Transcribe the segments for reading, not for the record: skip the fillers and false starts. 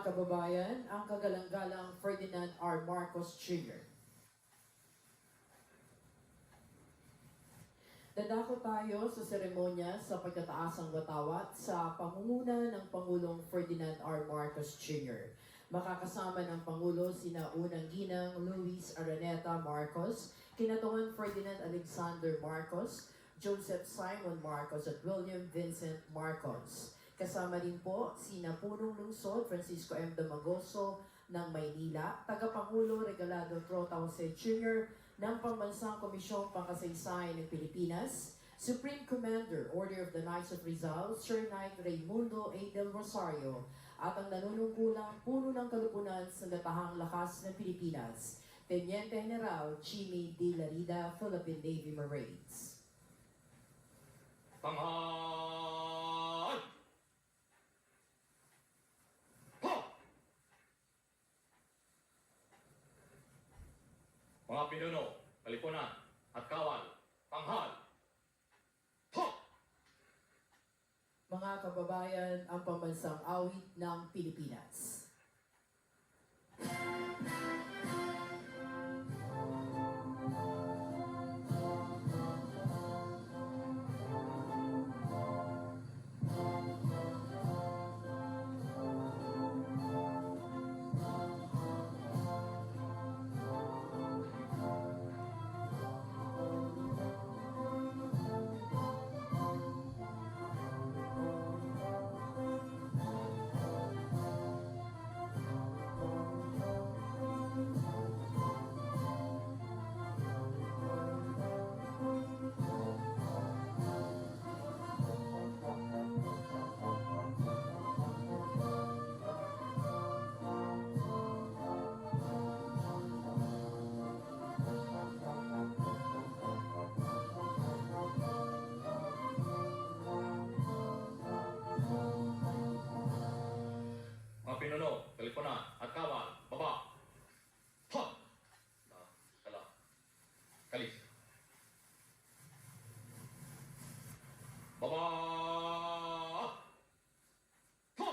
kababayan, ang kagalang-galang Ferdinand R. Marcos Jr. Dadako tayo sa seremonya sa pagtataasang watawat sa pangunguna ng Pangulong Ferdinand R. Marcos Jr. Makakasama ng Pangulo sina Unang Ginang Luis Araneta Marcos, Kinatawan Ferdinand Alexander Marcos, Joseph Simon Marcos at William Vincent Marcos. Kasama din po sina Punong Lungsod Francisco M. Damagoso ng Maynila, Tagapangulo Regalado Trota Jose Jr. ng Pambansang Komisyong Pangkasaysayan ng Pilipinas, Supreme Commander Order of the Knights of Rizal, Sir Knight Raimundo A. del Rosario, at ang nanunungkulang puno ng kalupunan sa Latahang Lakas ng Pilipinas, Teniente General Jimmy D. Larida, Philippine Navy Marines. Tanghal! Mga pinuno, kalipunan, at kawal, tanghal! Ho! Mga kababayan, ang pambansang awit ng Pilipinas. Mga pinuno, kalipunan, at kawal, baba! Ha! Kala. Kalis. Baba! Ha!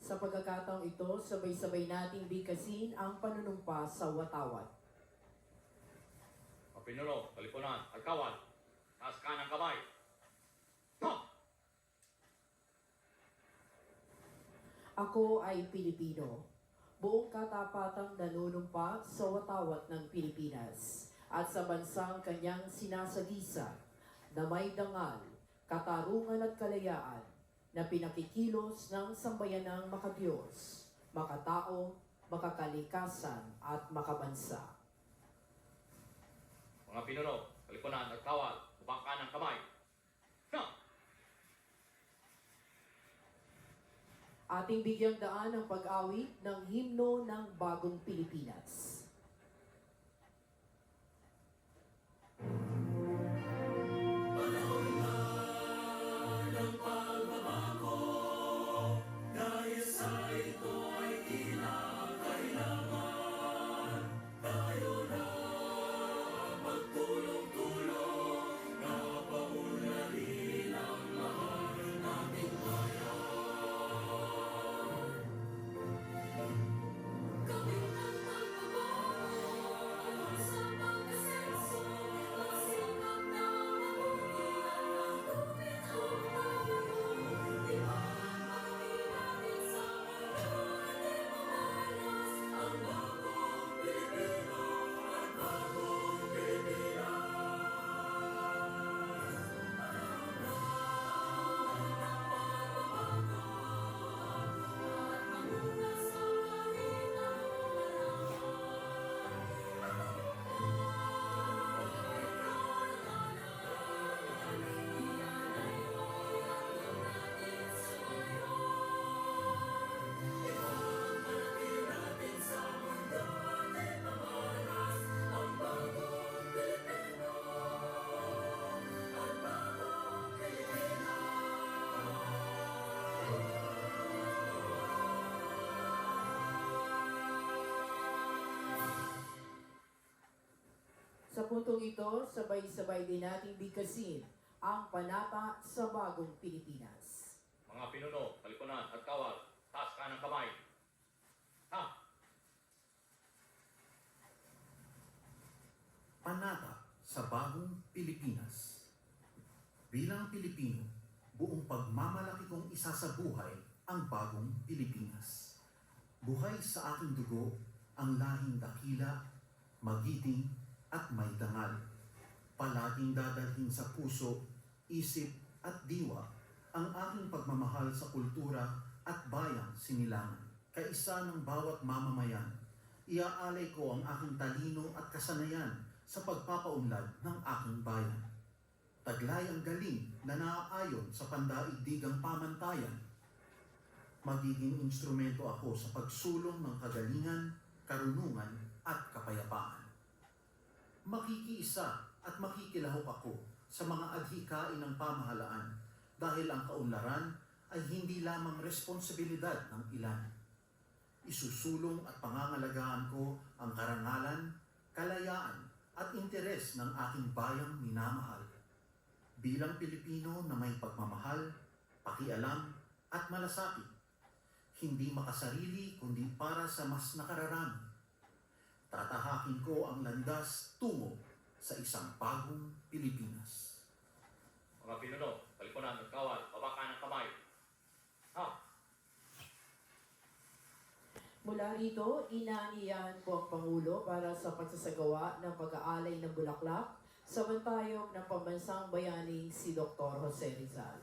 Sa pagkakataong ito, sabay-sabay nating bigkasin ang panunumpa sa watawat. Mga pinuno, kalipunan, at kawal, taas ka ng kamay! Ha! Ako ay Pilipino. Buong katapatang nanunumpa sa watawat ng Pilipinas at sa bansang kanyang sinasagisa na may dangal, katarungan at kalayaan na pinakikilos ng sambayanang makadiyos, makatao, makakalikasan at makabansa. Mga pinuno, kalipunan, at kawal, baba ka ng kamay! Ha! Ating bigyang daan ang pag-awit ng himno ng Bagong Pilipinas. Kami ang magbabago. Sa puntong ito, sabay-sabay din nating bigkasin ang panata sa bagong Pilipinas. Mga pinuno, kalipunan at kawal, taas ka ng kamay. Ha! Panata sa bagong Pilipinas. Bilang Pilipino, buong pagmamalaki kong isasabuhay ang bagong Pilipinas. Buhay sa aking dugo ang lahing dakila, magiting at may dangal. Palaging dadalhin sa puso, isip at diwa ang aking pagmamahal sa kultura at bayang sinilangan. Kaisa ng bawat mamamayan, iaalay ko ang aking talino at kasanayan sa pagpapaunlad ng aking bayan. Taglay ang galing na naaayon sa pandaigdigang pamantayan. Magiging instrumento ako sa pagsulong ng kagalingan, karunungan at kapayapaan. Makikiisa at makikilahok ako sa mga adhikain ng pamahalaan dahil ang kaunlaran ay hindi lamang responsibilidad ng ilan. Isusulong at pangangalagaan ko ang karangalan, kalayaan at interes ng aking bayang minamahal. Bilang Pilipino na may pagmamahal, pakialam at malasakit, hindi makasarili kundi para sa mas nakararami. Tatahakin ko ang landas tungo sa isang bagong Pilipinas. Mga pinuno, kalipunan at kawal, baba ka ng kamay. Ha! Mula rito, inaaniyahan ko ang Pangulo para sa pagsasagawa ng pag-aalay ng bulaklak sa bantayog ng pambansang bayaning si Dr. Jose Rizal.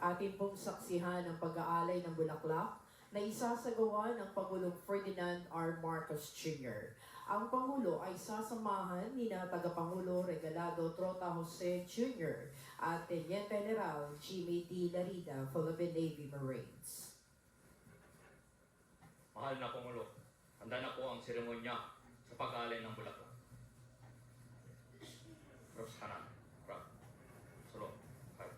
Atin pong saksihan ang pag-aalay ng bulaklak na isasagawa ng Pangulong Ferdinand R. Marcos Jr. Ang Pangulo ay sasamahan ni na Tagapangulo Regalado Trota Jose Jr. at Teniente General Jimmy D. Larida, Philippine Navy Marines. Mahal na Pangulo, handa na po ang seremonya sa pag-aalay ng bulaklak. Props kanan. Prop. Solo. Kay.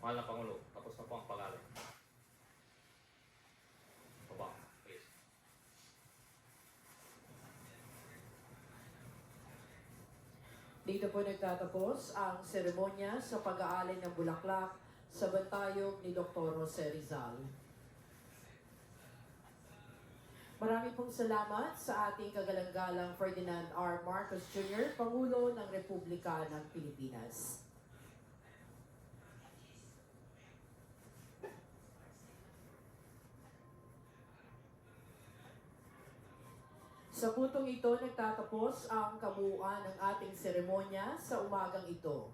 Mahal na Pangulo, tapos na po ang pag-alay. Baba, please. Dito po nagtatapos ang seremonya sa pag-aalay ng bulaklak sa bantayog ni Dr. Jose Rizal. Marami pong salamat sa ating kagalang-galang Ferdinand R. Marcos Jr., Pangulo ng Republika ng Pilipinas. Sa putong ito, nagtatapos ang kabuuan ng ating seremonya sa umagang ito.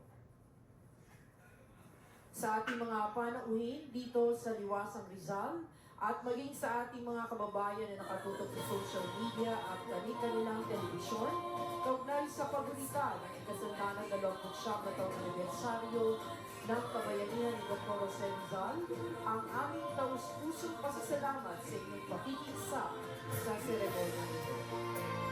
Sa ating mga panauhin dito sa Liwasang Rizal at maging sa ating mga kababayan na nakatutok sa social media at kanilang telebisyon, kaugnay sa pagulita ng ikasandanan 29 na taong anibersaryo ng kabayanihan ni Dr. Jose Rizal, ang aming taus-pusong pasasalamat sa inyong pakikisa sa seremonya nito.